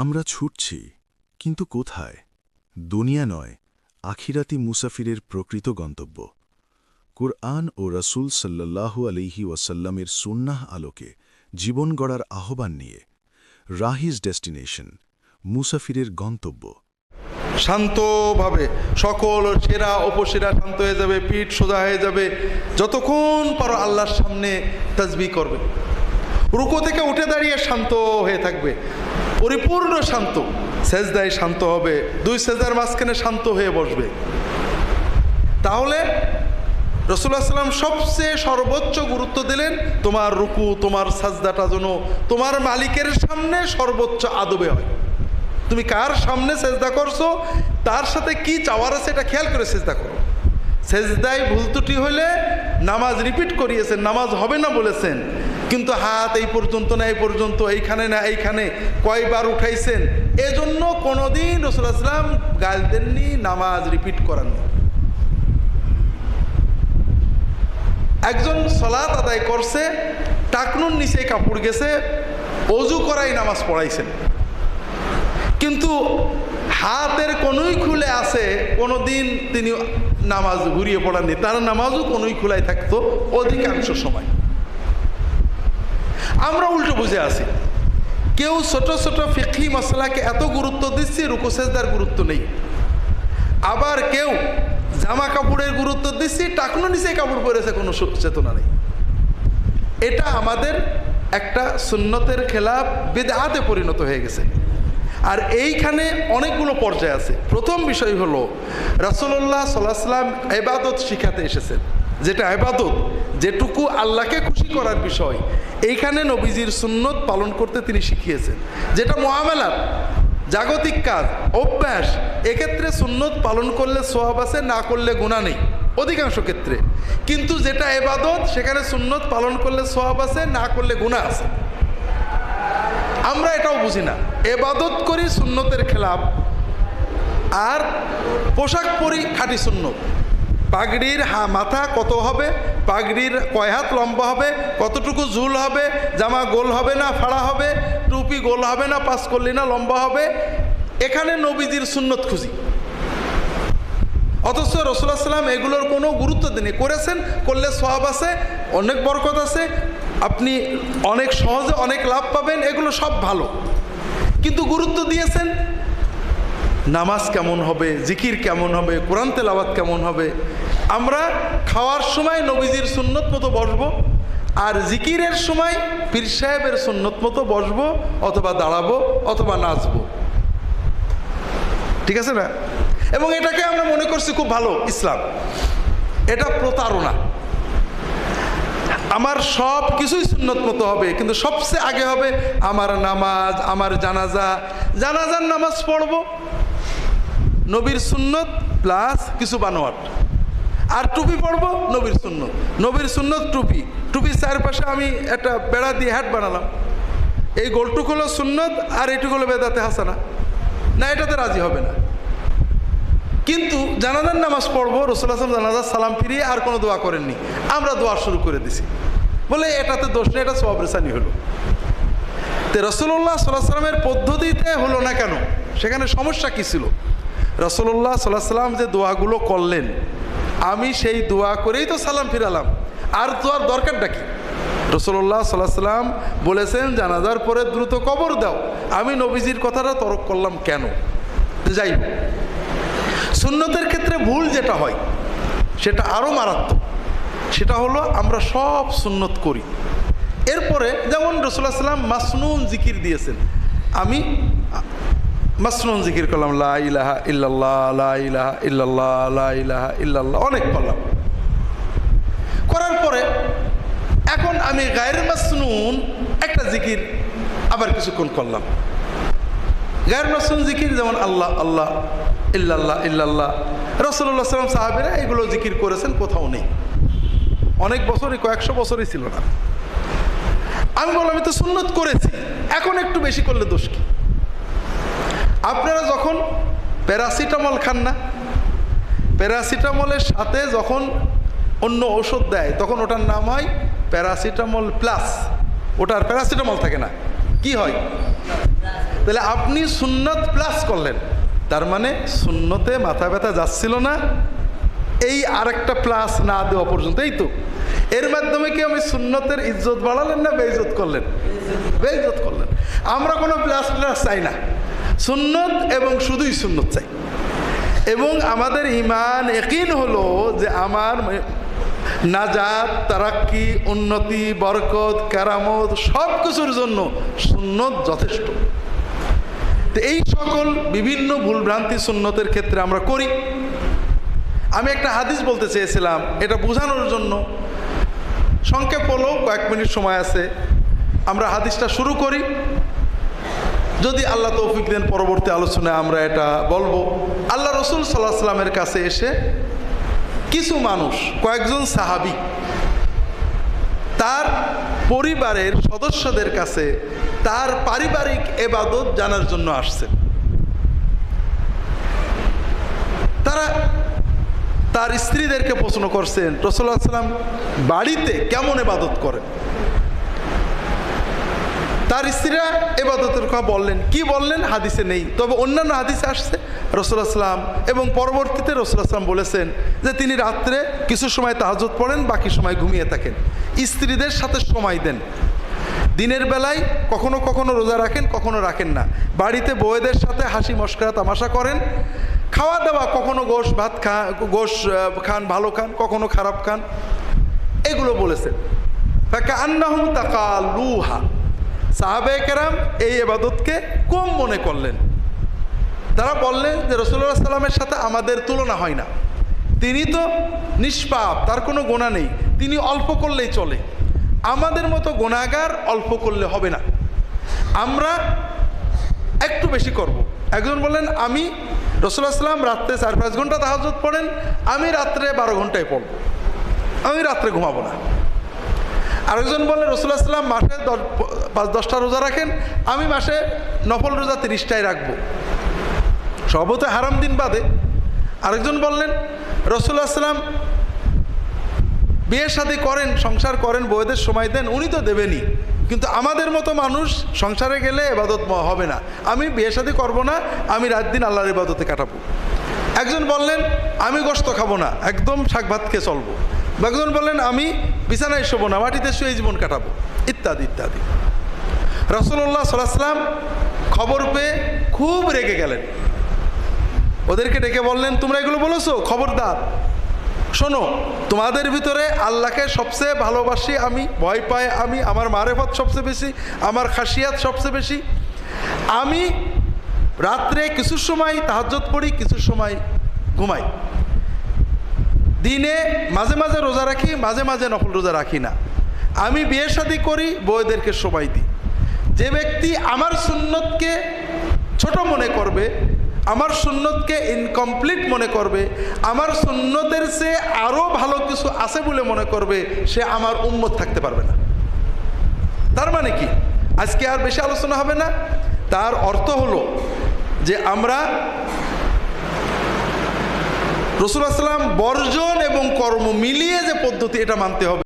আমরা ছুটছি, কিন্তু কোথায়? দুনিয়া নয়, আখিরাতি মুসাফিরের প্রকৃত গন্তব্য। কুরআন ও রাসূল সাল্লাল্লাহু আলাইহি ওয়াসাল্লামের সুন্নাহ আলোকে জীবন গড়ার আহ্বান নিয়ে রাহিজ ডেস্টিনেশন, মুসাফিরের গন্তব্য। শান্তভাবে সকল সেরা উপসেরা শান্ত হয়ে যাবে, পিঠ সোজা হয়ে যাবে। যতক্ষণ পারো আল্লাহর সামনে তাসবিহ করবে। রুকু থেকে উঠে দাঁড়িয়ে শান্ত হয়ে থাকবে, পরিপূর্ণ শান্ত। সেজদায় শান্ত হবে, দুই সেজদার মাঝখানে শান্ত হয়ে বসবে। তাহলে রাসূলুল্লাহ সাল্লাল্লাহু আলাইহি ওয়াসাল্লাম সবচেয়ে সর্বোচ্চ গুরুত্ব দিলেন তোমার রুকু, তোমার সাজদাটা যেন তোমার মালিকের সামনে সর্বোচ্চ আদবে হয়। তুমি কার সামনে সেজদা করছো, তার সাথে কি চাওয়ার আছে এটা খেয়াল করে সেজদা করো। সেজদায় ভুল ত্রুটি হলে নামাজ রিপিট করিয়েছেন, নামাজ হবে না বলেছেন, কিন্তু হাত এই পর্যন্ত না এই পর্যন্ত, এইখানে না এইখানে, কয়বার উঠাইছেন, এজন্য কোনোদিন রাসূলুল্লাহ সাল্লাল্লাহু আলাইহি ওয়াসাল্লাম গাল দেননি, নামাজ রিপিট করাননি। একজন সালাত আদায় করছে, টাকনুর নিচে কাপড় গেছে, ওযু করাই নামাজ পড়াইছেন, কিন্তু হাতের কোনোই খুলে আছে, কোনোদিন তিনি নামাজ ঘুরিয়ে পড়াননি। তার নামাজও কোনোই খোলাই থাকতো অধিকাংশ সময়। আমরা উল্টো বুঝে আছি, কেউ ছোট ছোট ফিকহি মাসলাকে এত গুরুত্ব দিচ্ছে, রুকু সেজদার গুরুত্ব নেই। আবার কেউ জামা কাপড়ের গুরুত্ব দিচ্ছে, টাকনো নিচে কাপড় পরেছে, কোনো চেতনা নেই। এটা আমাদের একটা সুন্নতের খেলাফ, বিদআতে পরিণত হয়ে গেছে। আর এইখানে অনেকগুলো পর্যায় আছে। প্রথম বিষয় হলো রাসূলুল্লাহ সাল্লাল্লাহু আলাইহি ওয়াসাল্লাম ইবাদত শিখাতে এসেছেন, যেটা ইবাদত, যেটুকু আল্লাহকে খুশি করার বিষয়, এইখানে নবীজির সুন্নত পালন করতে তিনি শিখিয়েছেন। যেটা মুআমালাত, জাগতিক কাজ, অভ্যাস, এক্ষেত্রে সুন্নত পালন করলে সওয়াব আছে, না করলে গুনাহ নেই অধিকাংশ ক্ষেত্রে। কিন্তু যেটা ইবাদত, সেখানে সুন্নত পালন করলে সওয়াব আছে, না করলে গুনাহ আছে। আমরা এটাও বুঝি না, ইবাদত করি সুন্নতের খেলাফ, আর পোশাক পরি খাঁটি সুন্নত। পাগড়ির মাথা কত হবে, পাগড়ির কয় হাত লম্বা হবে, কতটুকু ঝুল হবে, জামা গোল হবে না ফাড়া হবে, টুপি গোল হবে না পাঁচকল্লি না লম্বা হবে, এখানে নবীজির সুন্নত খুঁজি। অথচ রাসূলুল্লাহ সাল্লাল্লাহু আলাইহি ওয়াসাল্লাম এগুলোর কোনো গুরুত্ব দেননি। করেছেন, করলে সওয়াব আছে, অনেক বরকত আছে, আপনি অনেক সহজে অনেক লাভ পাবেন, এগুলো সব ভালো। কিন্তু গুরুত্ব দিয়েছেন নামাজ কেমন হবে, জিকির কেমন হবে, কোরআন তেলাওয়াত কেমন হবে। আমরা খাওয়ার সময় নবীজির সুন্নত মতো বসবো, আর জিকিরের সময় পীর সাহেবের সুন্নত মতো বসবো, অথবা দাঁড়াবো, অথবা নাচবো। ঠিক আছে না? এবং এটাকে আমরা মনে করছি খুব ভালো ইসলাম। এটা প্রতারণা। আমার সব কিছুই সুন্নত মতো হবে, কিন্তু সবচেয়ে আগে হবে আমার নামাজ, আমার জানাজা। জানাজার নামাজ পড়ব, নবীর সুন্নত প্লাস কিছু বানোয়াট। আর টুপি পড়ব, নবীর সুন্নত, নবীর সুন্নত টুপি, টুপির চারপাশে আমি একটা বেড়া দিয়ে হ্যাট বানালাম। এই গোলটুক হলো সুন্নত, আর এইটুকু হলো বেদাতে হাসানা। না, এটাতে রাজি হবে না। কিন্তু জানাজার নামাজ পড়বো, রাসূলুল্লাহ সাল্লাল্লাহু আলাইহি ওয়াসাল্লাম জানাজার সালাম ফিরিয়ে আর কোনো দোয়া করেননি, আমরা দোয়া শুরু করে দিছি, বলে এটাতে দোষ নেই, এটা সওয়াব রেসানি হলো। তো রাসূলুল্লাহ সাল্লাল্লাহু আলাইহি ওয়াসাল্লামের পদ্ধতিতে হলো না কেন? সেখানে সমস্যা কী ছিল? রাসূলুল্লাহ সাল্লাল্লাহু আলাইহি ওয়াসাল্লাম যে দোয়াগুলো করলেন, আমি সেই দোয়া করেই তো সালাম ফিরালাম, আর দোয়ার দরকারটা কি? রাসূলুল্লাহ সাল্লাল্লাহু আলাইহি ওয়াসাল্লাম বলেছেন জানাজার পরে দ্রুত কবর দাও, আমি নবীজির কথাটা তরক করলাম কেন? যাই হোক, সুন্নতের ক্ষেত্রে ভুল যেটা হয় সেটা আরও মারাত্মক। সেটা হলো আমরা সব সুন্নত করি, এরপরে যেমন রাসূলুল্লাহ সাল্লাল্লাহু আলাইহি ওয়াসাল্লাম মাসনুন জিকির দিয়েছেন, আমি মাসনুন জিকির করলাম, লা ইলাহা ইল্লাল্লাহ, লা ইলাহা ইল্লাল্লাহ, লা ইলাহা ইল্লাল্লাহ, অনেক করলাম। করার পরে এখন আমি গায়রে মাসনুন একটা জিকির আবার কিছুক্ষণ করলাম। গায়রে মাসনুন জিকির যেমন আল্লাহ আল্লাহ, ইল্লাল্লাহ ইল্লাল্লাহ, রাসূলুল্লাহ সাল্লাল্লাহু আলাইহি ওয়াসাল্লাম সাহাবীরা এগুলো জিকির করেছেন, কোথাও নেই। অনেক বছরই, কয়েকশো বছরই ছিল না। আমি বললাম আমি তো সুন্নত করেছি, এখন একটু বেশি করলে দোষ কি? আপনারা যখন প্যারাসিটামল খান না, প্যারাসিটামলের সাথে যখন অন্য ওষুধ দেয় তখন ওটার নাম হয় প্যারাসিটামল প্লাস, ওটার প্যারাসিটামল থাকে না, কি হয়? তাহলে আপনি সুন্নত প্লাস করলেন, তার মানে সুন্নতে মাথা ব্যথা যাচ্ছিল না, এই আরেকটা প্লাস না দেওয়া পর্যন্ত, এই তো এর মাধ্যমে কি আমি সুন্নতের ইজ্জত বাড়ালেন না বেইজ্জত করলেন? বেইজ্জত করলেন। আমরা কোনো প্লাস প্লাস চাই না, সুন্নত এবং শুধুই সুন্নত চাই। এবং আমাদের ঈমান ইয়াকিন হলো যে আমার নাজাত, তারাক্কি, উন্নতি, বরকত, কারামত সব কিছুর জন্য সুন্নত যথেষ্ট। তো এই সকল বিভিন্ন ভুলভ্রান্তি সুন্নতের ক্ষেত্রে আমরা করি। আমি একটা হাদিস বলতে চেয়েছিলাম, এটা বোঝানোর জন্য সংক্ষেপ হলো, কয়েক মিনিট সময় আছে, আমরা হাদিসটা শুরু করি, যদি আল্লাহ তৌফিক দেন পরবর্তী আলোচনায় আমরা এটা বলবো। আল্লাহ রসুল সাল্লাল্লাহু আলাইহি ওয়াসাল্লামের কাছে এসে কিছু মানুষ, কয়েকজন সাহাবী তার পরিবারের সদস্যদের কাছে তার পারিবারিক ইবাদত জানার জন্য আসছেন। তারা তার স্ত্রীদেরকে প্রশ্ন করছেন রাসূলুল্লাহ সাল্লাল্লাহু আলাইহি ওয়াসাল্লাম বাড়িতে কেমন ইবাদত করেন। তার স্ত্রীরা ইবাদতের কথা বললেন, কি বললেন হাদিসে নেই, তবে অন্যান্য হাদিসে আসছে রাসূলুল্লাহ সাল্লাল্লাহু আলাইহি ওয়াসাল্লাম, এবং পরবর্তীতে রাসূলুল্লাহ সাল্লাল্লাহু আলাইহি ওয়াসাল্লাম বলেছেন যে তিনি রাত্রে কিছু সময় তাহাজ্জুদ পড়েন, বাকি সময় ঘুমিয়ে থাকেন, স্ত্রীদের সাথে সময় দেন। দিনের বেলায় কখনো কখনো রোজা রাখেন, কখনো রাখেন না। বাড়িতে বউয়েদের সাথে হাসি মশকরা তামাশা করেন। খাওয়া দাওয়া কখনো গোশ ভাত গোশ খান, ভালো খান, কখনো খারাপ খান, এগুলো বলেছেন। ফাকান্নাহুম তাকালুহা, সাহাবায়ে কেরাম এই ইবাদতকে কম মনে করলেন। তারা বললেন যে রাসূলুল্লাহ সাল্লাল্লাহু আলাইহি ওয়াসাল্লামের সাথে আমাদের তুলনা হয় না, তিনি তো নিষ্পাপ, তার কোনো গুনাহ নেই, তিনি অল্প করলেই চলে, আমাদের মতো গুনাহগার অল্প করলে হবে না, আমরা একটু বেশি করব। একজন বললেন আমি রাসূলুল্লাহ সাল্লাল্লাহু আলাইহি ওয়াসাল্লাম রাত্রে 4-5 ঘন্টা তাহাজ্জুদ পড়েন, আমি রাত্রে 12 ঘন্টায় পড়ব, আমি রাত্রে ঘুমাবো না। আরেকজন বললেন রাসূলুল্লাহ সাল্লাল্লাহু আলাইহি ওয়াসাল্লাম মাসে 5-10টা রোজা রাখেন, আমি মাসে নফল রোজা 30টাই রাখবো, সবতে হারাম দিন বাদে। আরেকজন বললেন রাসূলুল্লাহ সাল্লাল্লাহু আলাইহি ওয়াসাল্লাম বিয়ে শাদী করেন, সংসার করেন, বউদের সময় দেন, উনি তো দেবেনই, কিন্তু আমাদের মতো মানুষ সংসারে গেলে ইবাদত হবে না, আমি বিয়ে শাদী করবো না, আমি রাত দিন আল্লাহর ইবাদতে কাটাবো। একজন বললেন আমি গোশত খাবো না, একদম শাক ভাত খেয়ে চলবো। একজন বললেন আমি বিছানায় শোবো না, মাটিতে শুয়ে জীবন কাটাবো, ইত্যাদি ইত্যাদি। রাসূলুল্লাহ সাল্লাল্লাহু আলাইহি ওয়াসাল্লাম খবর পেয়ে খুব রেগে গেলেন, ওদেরকে ডেকে বললেন তোমরা এগুলো বলেছো, খবরদার শোনো, তোমাদের ভিতরে আল্লাহকে সবচেয়ে ভালোবাসি আমি, ভয় পাই আমি, আমার মারেফত সবচেয়ে বেশি, আমার খাসিয়াত সবচেয়ে বেশি, আমি রাত্রে কিছু সময় তাহাজ্জুদ পড়ি, কিছু সময় ঘুমাই, দিনে মাঝে মাঝে রোজা রাখি, মাঝে মাঝে নফল রোজা রাখি না, আমি বিয়ে শাদী করি, বউদেরকে সময় দিই। যে ব্যক্তি আমার সুন্নতকে ছোট মনে করবে, আমার সুন্নতকে ইনকমপ্লিট মনে করবে, আমার সুন্নতের চেয়ে আরও ভালো কিছু আছে বলে মনে করবে, সে আমার উম্মত থাকতে পারবে না। তার মানে কি, আজকে আর বেশি আলোচনা হবে না। তার অর্থ হলো যে আমরা রাসূলুল্লাহ সাল্লাল্লাহু আলাইহি ওয়াসাল্লাম বর্জন এবং কর্ম মিলিয়ে যে পদ্ধতি, এটা মানতে হবে।